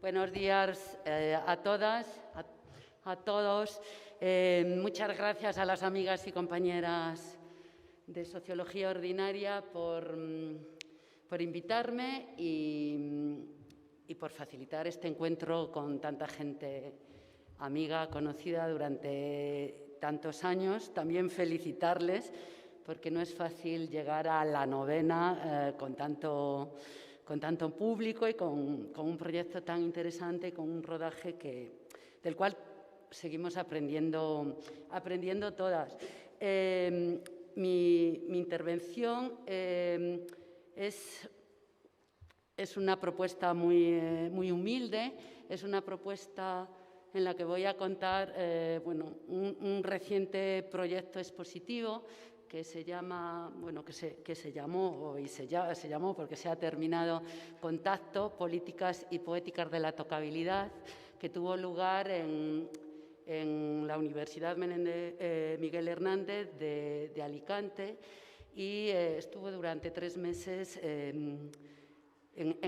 Buenos días a todas, a todos. Muchas gracias a las amigas y compañeras de Sociología Ordinaria por invitarme y por facilitar este encuentro con tanta gente amiga, conocida durante tantos años. También felicitarles porque no es fácil llegar a la novena con tanto público y con un proyecto tan interesante, con un rodaje del cual seguimos aprendiendo todas. Mi intervención es una propuesta muy humilde, es una propuesta en la que voy a contar un reciente proyecto expositivo que se llama, que se llamó porque se ha terminado, Contacto, Políticas y Poéticas de la Tocabilidad, que tuvo lugar en la Universidad Miguel Hernández de Alicante y estuvo durante 3 meses en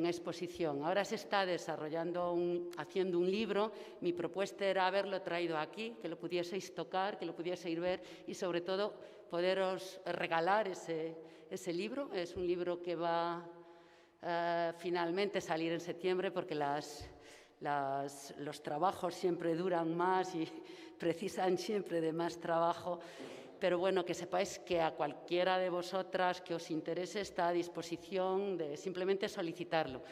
exposición. Ahora se está desarrollando, haciendo un libro. Mi propuesta era haberlo traído aquí, que lo pudieseis tocar, que lo pudieseis ver y, sobre todo, poderos regalar ese libro. Es un libro que va finalmente a salir en septiembre porque los trabajos siempre duran más y precisan siempre de más trabajo. Pero bueno, que sepáis que a cualquiera de vosotras que os interese está a disposición de simplemente solicitarlo.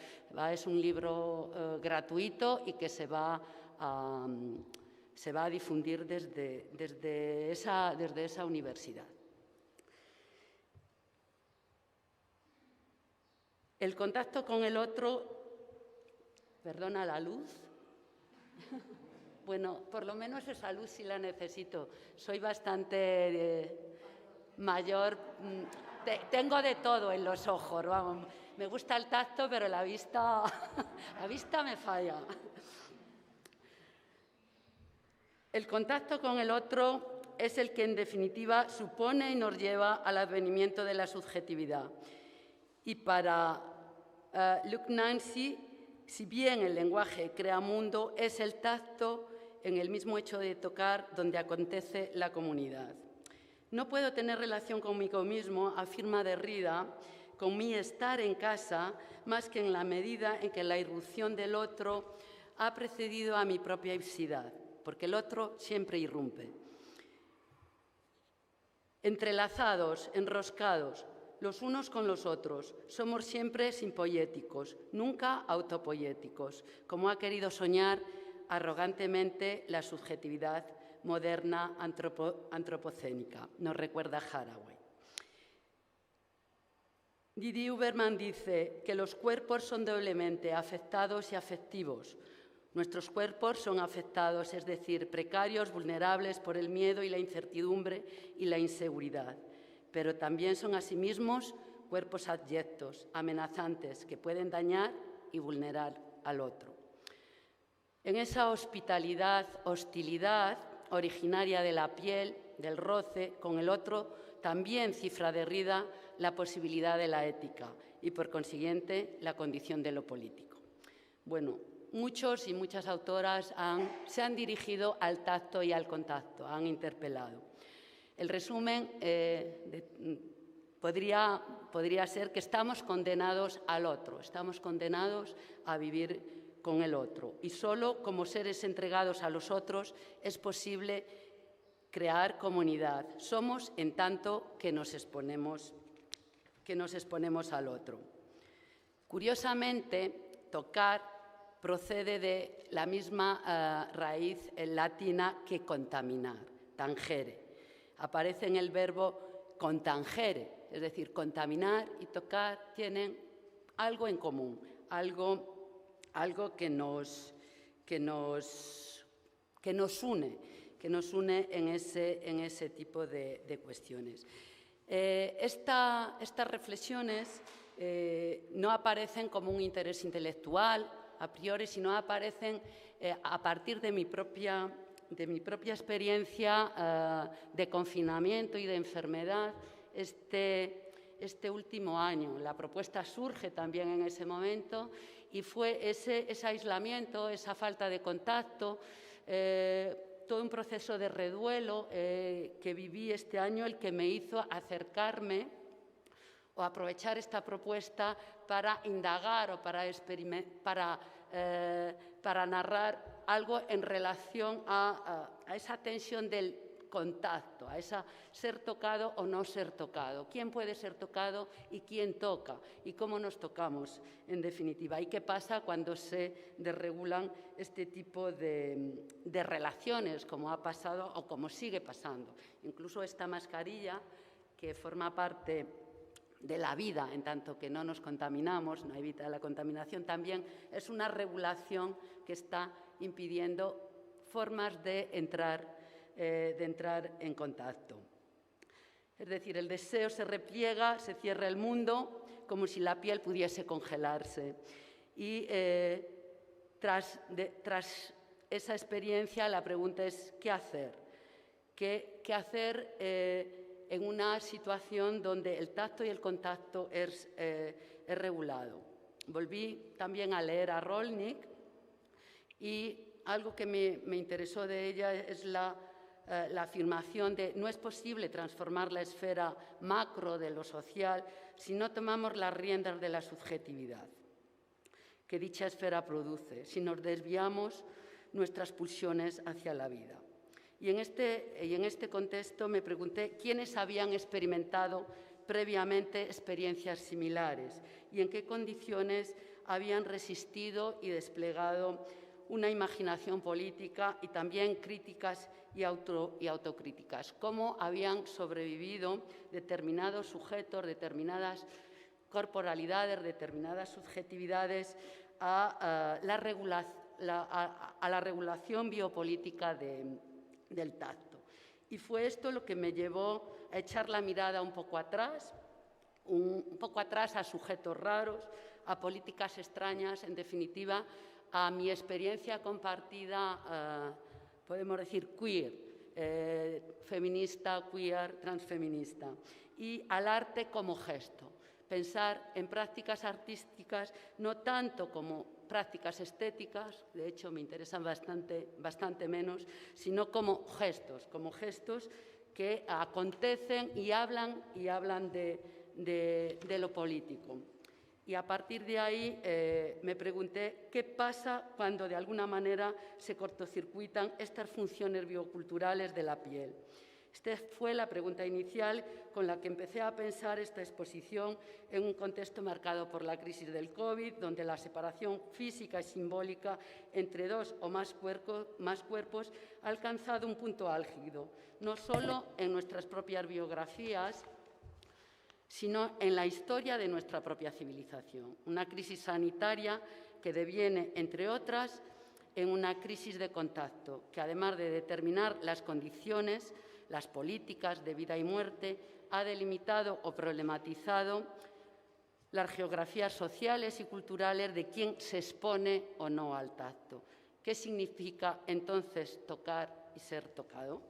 Es un libro gratuito y que se va a difundir desde esa universidad. El contacto con el otro, perdona la luz. Bueno, por lo menos esa luz sí la necesito. Soy bastante mayor, tengo de todo en los ojos, vamos. Me gusta el tacto, pero la vista me falla. El contacto con el otro es el que, en definitiva, supone y nos lleva al advenimiento de la subjetividad. Y para Luc Nancy, si bien el lenguaje crea mundo, es el tacto en el mismo hecho de tocar donde acontece la comunidad. No puedo tener relación conmigo mismo, afirma Derrida, con mi estar en casa, más que en la medida en que la irrupción del otro ha precedido a mi propia ipsidad, porque el otro siempre irrumpe. Entrelazados, enroscados, los unos con los otros, somos siempre simpoéticos, nunca autopoéticos, como ha querido soñar arrogantemente la subjetividad moderna antropocénica, nos recuerda Haraway. Didi Huberman dice que los cuerpos son doblemente afectados y afectivos. Nuestros cuerpos son afectados, es decir, precarios, vulnerables por el miedo y la incertidumbre y la inseguridad, pero también son asimismo cuerpos abyectos, amenazantes, que pueden dañar y vulnerar al otro. En esa hostilidad originaria de la piel, del roce con el otro, también cifra Derrida la posibilidad de la ética y, por consiguiente, la condición de lo político. Bueno, muchos y muchas autoras se han dirigido al tacto y al contacto, han interpelado. El resumen podría ser que estamos condenados al otro, estamos condenados a vivir con el otro. Y solo como seres entregados a los otros es posible crear comunidad. Somos en tanto que nos exponemos al otro. Curiosamente, tocar procede de la misma raíz latina que contaminar, tangere. Aparece en el verbo contangere, es decir, contaminar y tocar tienen algo en común, algo que nos une en ese tipo de cuestiones. Estas reflexiones no aparecen como un interés intelectual a priori, sino aparecen a partir de mi propia experiencia de confinamiento y de enfermedad. Este este último año. La propuesta surge también en ese momento y fue ese aislamiento, esa falta de contacto, todo un proceso de reduelo que viví este año, el que me hizo acercarme o aprovechar esta propuesta para indagar o para narrar algo en relación a esa tensión del contacto, a esa ser tocado o no ser tocado. ¿Quién puede ser tocado y quién toca? Y cómo nos tocamos, en definitiva. ¿Y qué pasa cuando se desregulan este tipo de relaciones, como ha pasado o como sigue pasando? Incluso esta mascarilla, que forma parte de la vida, en tanto que no nos contaminamos, no evita la contaminación, también es una regulación que está impidiendo formas de entrar en contacto. Es decir, el deseo se repliega, se cierra el mundo, como si la piel pudiese congelarse. Y tras esa experiencia, la pregunta es ¿qué hacer? ¿Qué hacer en una situación donde el tacto y el contacto es regulado? Volví también a leer a Rolnik y algo que me interesó de ella es la afirmación de no es posible transformar la esfera macro de lo social si no tomamos las riendas de la subjetividad que dicha esfera produce, si nos desviamos nuestras pulsiones hacia la vida. Y en este contexto me pregunté quiénes habían experimentado previamente experiencias similares y en qué condiciones habían resistido y desplegado una imaginación política y también críticas y autocríticas. Cómo habían sobrevivido determinados sujetos, determinadas corporalidades, determinadas subjetividades a la regulación biopolítica del tacto. Y fue esto lo que me llevó a echar la mirada un poco atrás a sujetos raros, a políticas extrañas, en definitiva, a mi experiencia compartida, podemos decir queer, feminista, queer, transfeminista, y al arte como gesto. Pensar en prácticas artísticas no tanto como prácticas estéticas, de hecho me interesan bastante menos, sino como gestos que acontecen y hablan de lo político. Y a partir de ahí me pregunté qué pasa cuando de alguna manera se cortocircuitan estas funciones bioculturales de la piel. Esta fue la pregunta inicial con la que empecé a pensar esta exposición en un contexto marcado por la crisis del COVID, donde la separación física y simbólica entre dos o más cuerpos ha alcanzado un punto álgido, no solo en nuestras propias biografías, sino en la historia de nuestra propia civilización. Una crisis sanitaria que deviene, entre otras, en una crisis de contacto, que además de determinar las condiciones, las políticas de vida y muerte, ha delimitado o problematizado las geografías sociales y culturales de quién se expone o no al tacto. ¿Qué significa entonces tocar y ser tocado?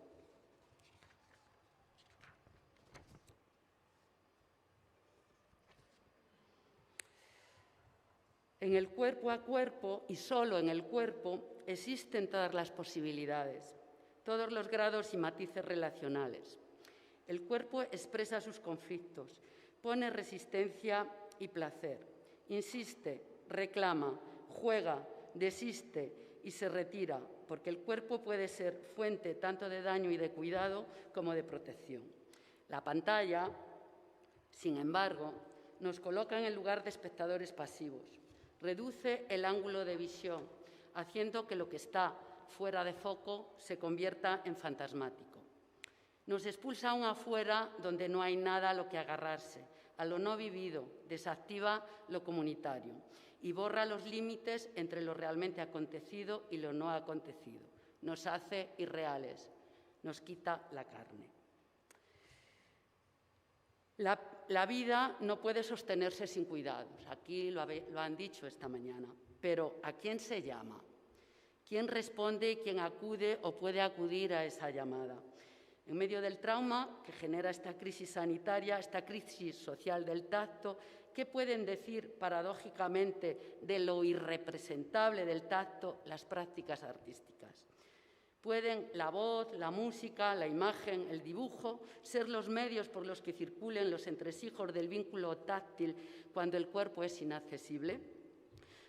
En el cuerpo a cuerpo y solo en el cuerpo existen todas las posibilidades, todos los grados y matices relacionales. El cuerpo expresa sus conflictos, pone resistencia y placer, insiste, reclama, juega, desiste y se retira, porque el cuerpo puede ser fuente tanto de daño y de cuidado como de protección. La pantalla, sin embargo, nos coloca en el lugar de espectadores pasivos. Reduce el ángulo de visión, haciendo que lo que está fuera de foco se convierta en fantasmático. Nos expulsa a un afuera donde no hay nada a lo que agarrarse, a lo no vivido, desactiva lo comunitario y borra los límites entre lo realmente acontecido y lo no acontecido. Nos hace irreales, nos quita la carne. La vida no puede sostenerse sin cuidados. Aquí lo han dicho esta mañana. Pero ¿a quién se llama? ¿Quién responde y quién acude o puede acudir a esa llamada? En medio del trauma que genera esta crisis sanitaria, esta crisis social del tacto, ¿qué pueden decir paradójicamente de lo irrepresentable del tacto las prácticas artísticas? ¿Pueden la voz, la música, la imagen, el dibujo ser los medios por los que circulen los entresijos del vínculo táctil cuando el cuerpo es inaccesible?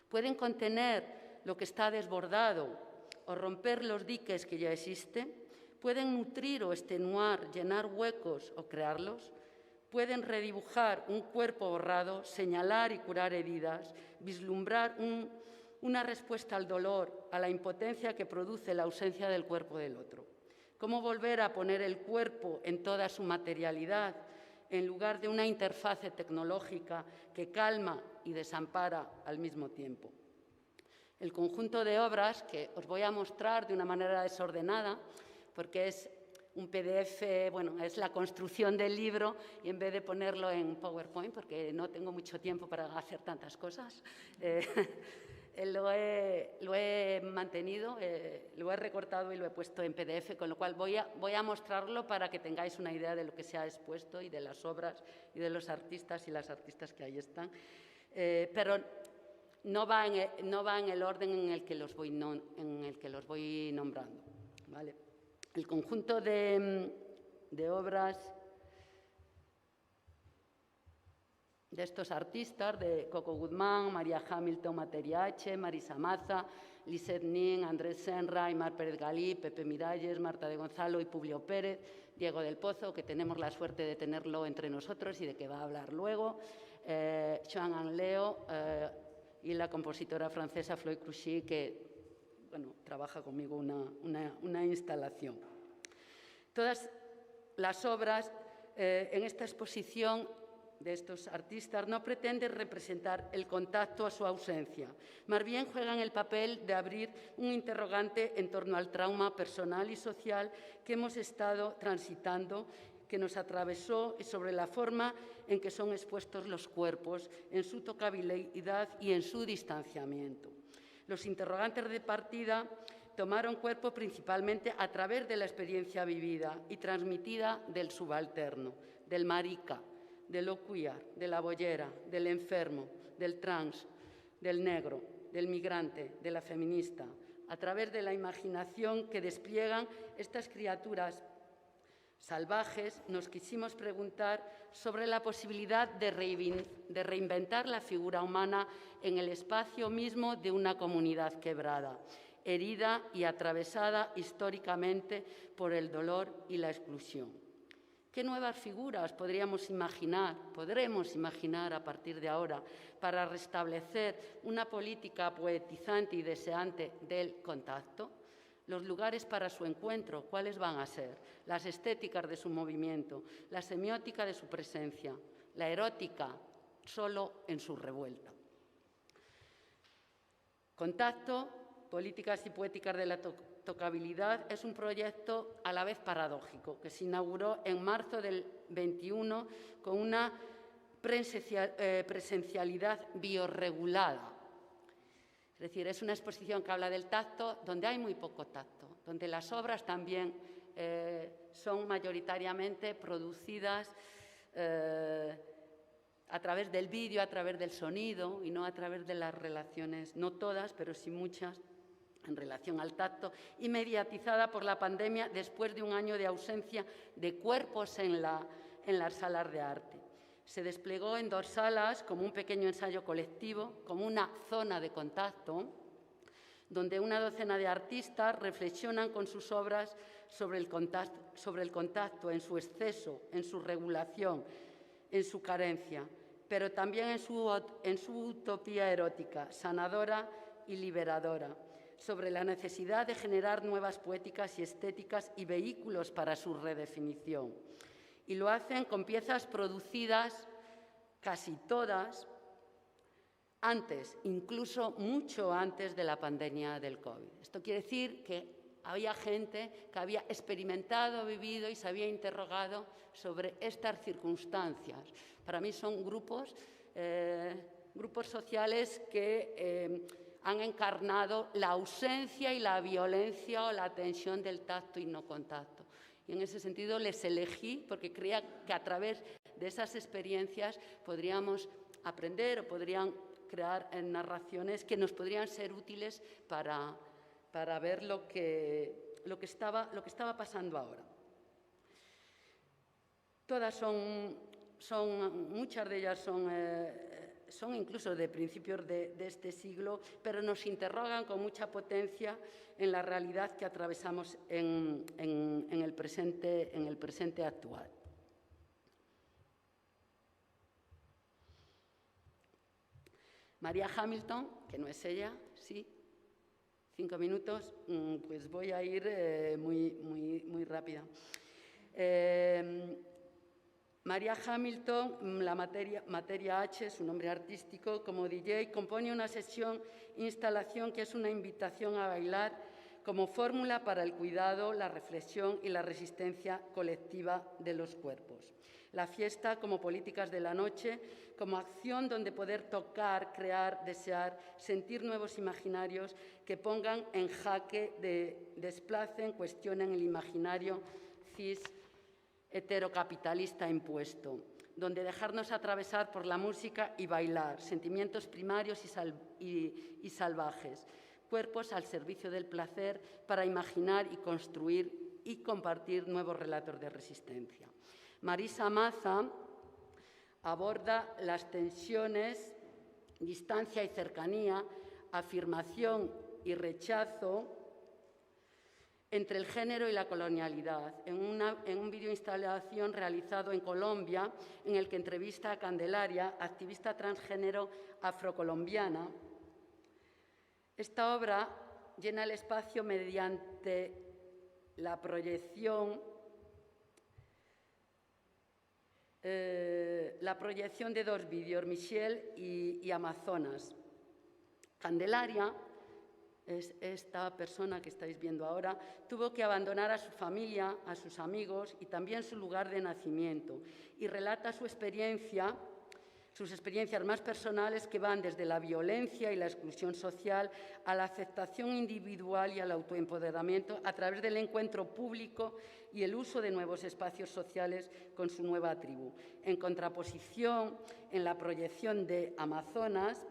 ¿Pueden contener lo que está desbordado o romper los diques que ya existen? ¿Pueden nutrir o extenuar, llenar huecos o crearlos? ¿Pueden redibujar un cuerpo borrado, señalar y curar heridas, vislumbrar una respuesta al dolor, a la impotencia que produce la ausencia del cuerpo del otro? ¿Cómo volver a poner el cuerpo en toda su materialidad en lugar de una interfase tecnológica que calma y desampara al mismo tiempo? El conjunto de obras que os voy a mostrar de una manera desordenada, porque es un PDF, bueno, es la construcción del libro, y en vez de ponerlo en PowerPoint, porque no tengo mucho tiempo para hacer tantas cosas, lo he mantenido, lo he recortado y lo he puesto en PDF, con lo cual voy a mostrarlo para que tengáis una idea de lo que se ha expuesto y de las obras y de los artistas y las artistas que ahí están. Pero no va en el orden en el que los voy nombrando, ¿vale? El conjunto de obras de estos artistas, de Coco Guzmán, María Hamilton Materiache, Marisa Maza, Lisette Nin, Andrés Senra, Aymar Pérez Galí, Pepe Miralles, Marta de Gonzalo y Publio Pérez, Diego del Pozo, que tenemos la suerte de tenerlo entre nosotros y de que va a hablar luego, Joan Anleo y la compositora francesa Floyd Cruchy, que bueno, trabaja conmigo una instalación. Todas las obras en esta exposición de estos artistas no pretenden representar el contacto a su ausencia, más bien juegan el papel de abrir un interrogante en torno al trauma personal y social que hemos estado transitando, que nos atravesó, y sobre la forma en que son expuestos los cuerpos, en su tocabilidad y en su distanciamiento. Los interrogantes de partida tomaron cuerpo principalmente a través de la experiencia vivida y transmitida del subalterno, del marica, de lo queer, de la boyera, del enfermo, del trans, del negro, del migrante, de la feminista, a través de la imaginación que despliegan estas criaturas salvajes. Nos quisimos preguntar sobre la posibilidad de reinventar la figura humana en el espacio mismo de una comunidad quebrada, herida y atravesada históricamente por el dolor y la exclusión. ¿Qué nuevas figuras podremos imaginar a partir de ahora para restablecer una política poetizante y deseante del contacto? Los lugares para su encuentro, ¿cuáles van a ser? Las estéticas de su movimiento, la semiótica de su presencia, la erótica solo en su revuelta. Contacto, políticas y poéticas de la tocabilidad es un proyecto a la vez paradójico que se inauguró en marzo del 21 con una presencialidad biorregulada. Es decir, es una exposición que habla del tacto, donde hay muy poco tacto, donde las obras también son mayoritariamente producidas a través del vídeo, a través del sonido y no a través de las relaciones, no todas, pero sí muchas, en relación al tacto, y mediatizada por la pandemia después de un año de ausencia de cuerpos en las salas de arte. Se desplegó en 2 salas como un pequeño ensayo colectivo, como una zona de contacto, donde una docena de artistas reflexionan con sus obras sobre el contacto en su exceso, en su regulación, en su carencia, pero también en su utopía erótica, sanadora y liberadora, sobre la necesidad de generar nuevas poéticas y estéticas y vehículos para su redefinición. Y lo hacen con piezas producidas, casi todas, antes, incluso mucho antes de la pandemia del COVID. Esto quiere decir que había gente que había experimentado, vivido y se había interrogado sobre estas circunstancias. Para mí son grupos sociales que han encarnado la ausencia y la violencia o la tensión del tacto y no contacto. Y en ese sentido les elegí porque creía que a través de esas experiencias podríamos aprender o podrían crear narraciones que nos podrían ser útiles para ver lo que estaba pasando ahora. Todas muchas de ellas son incluso de principios de este siglo, pero nos interrogan con mucha potencia en la realidad que atravesamos en el presente actual. María Hamilton, que no es ella, sí, 5 minutos, pues voy a ir muy rápida. María Hamilton, la materia H, su nombre artístico, como DJ, compone una instalación que es una invitación a bailar como fórmula para el cuidado, la reflexión y la resistencia colectiva de los cuerpos. La fiesta como políticas de la noche, como acción donde poder tocar, crear, desear, sentir nuevos imaginarios que pongan en jaque, desplacen, cuestionen el imaginario cis heterocapitalista impuesto, donde dejarnos atravesar por la música y bailar, sentimientos primarios y salvajes, cuerpos al servicio del placer para imaginar y construir y compartir nuevos relatos de resistencia. Marisa Maza aborda las tensiones, distancia y cercanía, afirmación y rechazo entre el género y la colonialidad, en un videoinstalación realizado en Colombia, en el que entrevista a Candelaria, activista transgénero afrocolombiana. Esta obra llena el espacio mediante la proyección de 2 vídeos, Michelle y Amazonas. Candelaria, es esta persona que estáis viendo ahora, tuvo que abandonar a su familia, a sus amigos y también su lugar de nacimiento, y relata sus experiencias más personales que van desde la violencia y la exclusión social a la aceptación individual y al autoempoderamiento a través del encuentro público y el uso de nuevos espacios sociales con su nueva tribu. En contraposición, en la proyección de Amazonas,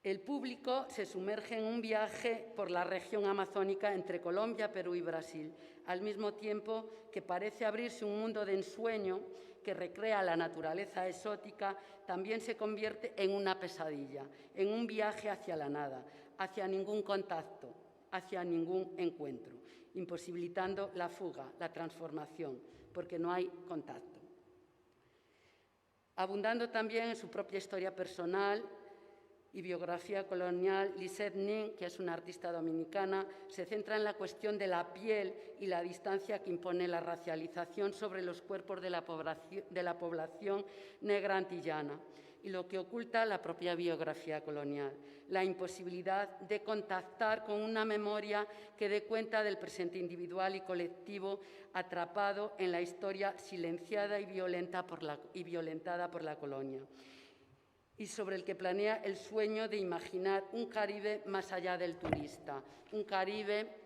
el público se sumerge en un viaje por la región amazónica entre Colombia, Perú y Brasil, al mismo tiempo que parece abrirse un mundo de ensueño que recrea la naturaleza exótica, también se convierte en una pesadilla, en un viaje hacia la nada, hacia ningún contacto, hacia ningún encuentro, imposibilitando la fuga, la transformación, porque no hay contacto. Abundando también en su propia historia personal y biografía colonial, Lisette Nin, que es una artista dominicana, se centra en la cuestión de la piel y la distancia que impone la racialización sobre los cuerpos de la población negra antillana y lo que oculta la propia biografía colonial, la imposibilidad de contactar con una memoria que dé cuenta del presente individual y colectivo atrapado en la historia silenciada y violentada por la colonia, y sobre el que planea el sueño de imaginar un Caribe más allá del turista, un Caribe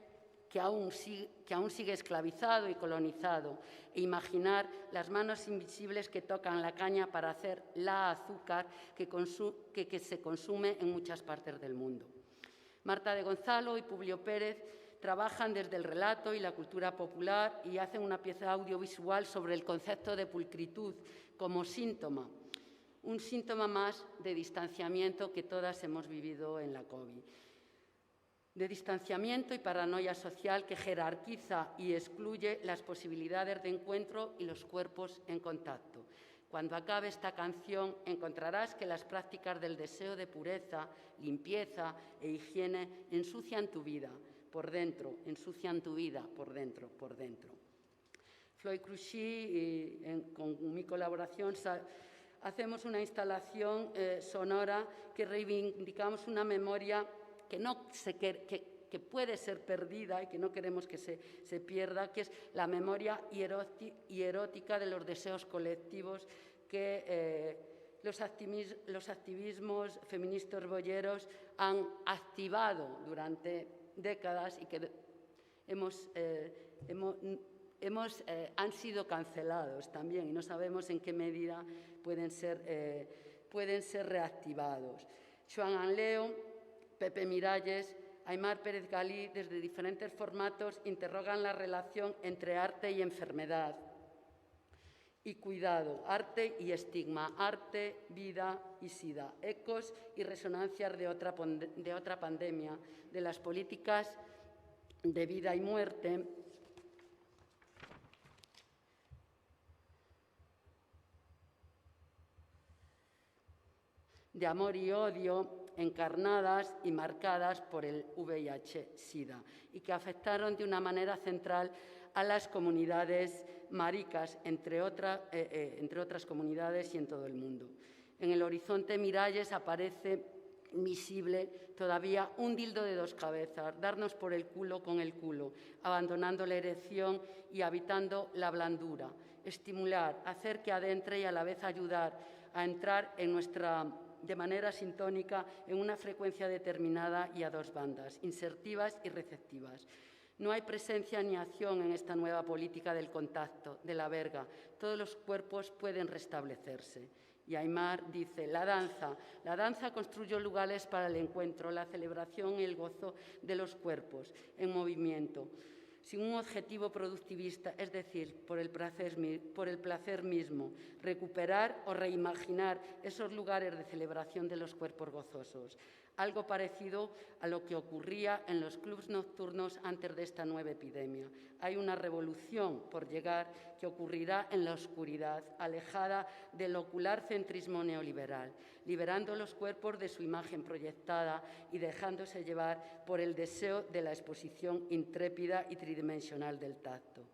que aún sigue esclavizado y colonizado, e imaginar las manos invisibles que tocan la caña para hacer la azúcar que se consume en muchas partes del mundo. Marta de Gonzalo y Publio Pérez trabajan desde el relato y la cultura popular y hacen una pieza audiovisual sobre el concepto de pulcritud como síntoma, un síntoma más de distanciamiento que todas hemos vivido en la COVID. De distanciamiento y paranoia social que jerarquiza y excluye las posibilidades de encuentro y los cuerpos en contacto. Cuando acabe esta canción encontrarás que las prácticas del deseo de pureza, limpieza e higiene ensucian tu vida por dentro, ensucian tu vida por dentro, por dentro. Floyd Cruchy, con mi colaboración, hacemos una instalación sonora que reivindicamos una memoria que puede ser perdida y que no queremos que se pierda, que es la memoria erótica de los deseos colectivos que los activismos feministas bolleros han activado durante décadas y que han sido cancelados también y no sabemos en qué medida pueden ser reactivados. Xoan Anleo, Pepe Miralles, Aimar Pérez Galí, desde diferentes formatos, interrogan la relación entre arte y enfermedad y cuidado, arte y estigma, arte, vida y sida, ecos y resonancias de otra pandemia, de las políticas de vida y muerte, de amor y odio, encarnadas y marcadas por el VIH-Sida y que afectaron de una manera central a las comunidades maricas, entre otras comunidades y en todo el mundo. En el horizonte Miralles aparece visible todavía un dildo de dos cabezas, darnos por el culo con el culo, abandonando la erección y habitando la blandura, estimular, hacer que adentre y a la vez ayudar a entrar de manera sintónica en una frecuencia determinada y a dos bandas, insertivas y receptivas. No hay presencia ni acción en esta nueva política del contacto, de la verga. Todos los cuerpos pueden restablecerse. Y Aimar dice, la danza construye lugares para el encuentro, la celebración y el gozo de los cuerpos en movimiento, sin un objetivo productivista, es decir, por el placer mismo, recuperar o reimaginar esos lugares de celebración de los cuerpos gozosos. Algo parecido a lo que ocurría en los clubs nocturnos antes de esta nueva epidemia. Hay una revolución por llegar que ocurrirá en la oscuridad, alejada del ocular centrismo neoliberal, liberando los cuerpos de su imagen proyectada y dejándose llevar por el deseo de la exposición intrépida y tridimensional del tacto.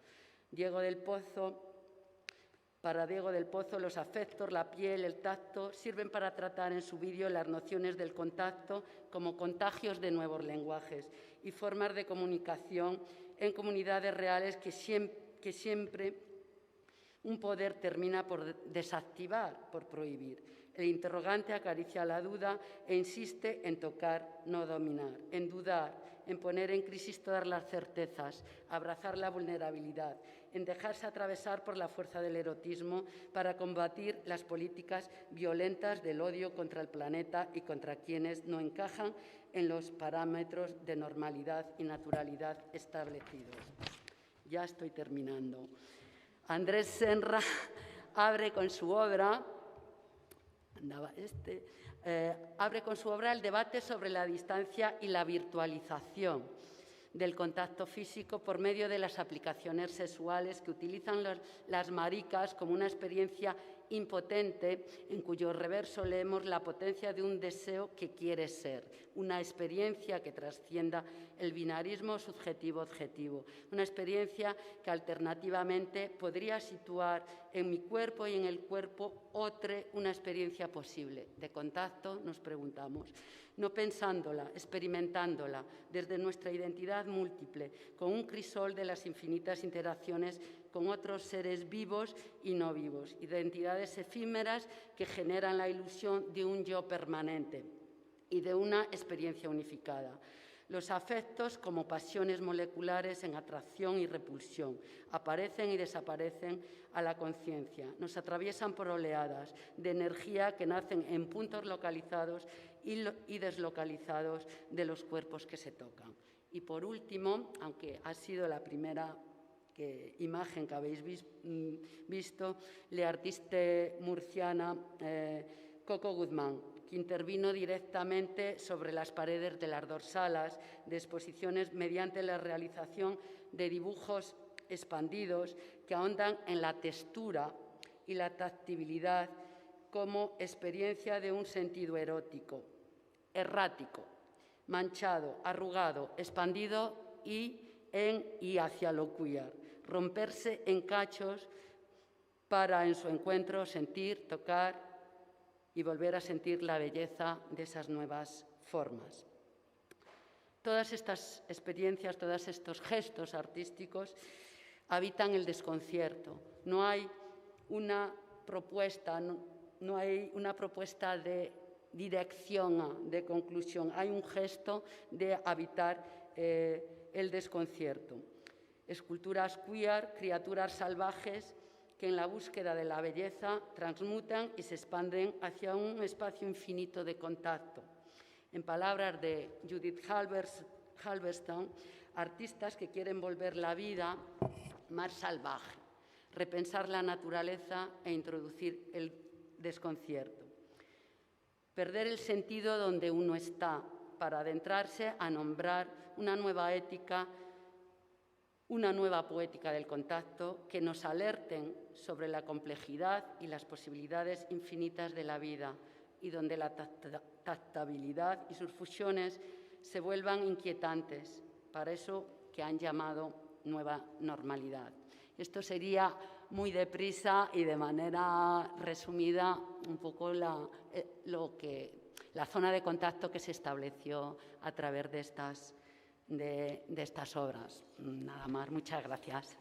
Para Diego del Pozo, los afectos, la piel, el tacto, sirven para tratar en su vídeo las nociones del contacto como contagios de nuevos lenguajes y formas de comunicación en comunidades reales que siempre un poder termina por desactivar, por prohibir. El interrogante acaricia la duda e insiste en tocar, no dominar, en dudar, en poner en crisis todas las certezas, abrazar la vulnerabilidad, en dejarse atravesar por la fuerza del erotismo para combatir las políticas violentas del odio contra el planeta y contra quienes no encajan en los parámetros de normalidad y naturalidad establecidos. Ya estoy terminando. Andrés Senra abre con su obra el debate sobre la distancia y la virtualización del contacto físico por medio de las aplicaciones sexuales que utilizan las maricas como una experiencia impotente en cuyo reverso leemos la potencia de un deseo que quiere ser, una experiencia que trascienda el binarismo subjetivo-objetivo, una experiencia que alternativamente podría situar en mi cuerpo y en el cuerpo una experiencia posible de contacto, nos preguntamos, no pensándola, experimentándola desde nuestra identidad múltiple, con un crisol de las infinitas interacciones con otros seres vivos y no vivos, identidades efímeras que generan la ilusión de un yo permanente y de una experiencia unificada. Los afectos, como pasiones moleculares en atracción y repulsión, aparecen y desaparecen a la conciencia. Nos atraviesan por oleadas de energía que nacen en puntos localizados y deslocalizados de los cuerpos que se tocan. Y por último, aunque ha sido la primera imagen que habéis visto, la artista murciana Coco Guzmán, que intervino directamente sobre las paredes de las dos salas de exposiciones mediante la realización de dibujos expandidos que ahondan en la textura y la tactibilidad como experiencia de un sentido erótico, errático, manchado, arrugado, expandido y hacia lo queer, romperse en cachos para en su encuentro sentir, tocar y volver a sentir la belleza de esas nuevas formas. Todas estas experiencias, todos estos gestos artísticos habitan el desconcierto. No hay una propuesta, no hay una propuesta de dirección, de conclusión. Hay un gesto de habitar el desconcierto. Esculturas queer, criaturas salvajes que en la búsqueda de la belleza transmutan y se expanden hacia un espacio infinito de contacto. En palabras de Judith Halberstam, artistas que quieren volver la vida más salvaje, repensar la naturaleza e introducir el desconcierto. Perder el sentido donde uno está para adentrarse a nombrar una nueva ética, una nueva poética del contacto que nos alerten sobre la complejidad y las posibilidades infinitas de la vida y donde la tactabilidad y sus fusiones se vuelvan inquietantes, para eso que han llamado nueva normalidad. Esto sería muy deprisa y de manera resumida un poco la zona de contacto que se estableció a través de estas obras. Nada más, muchas gracias.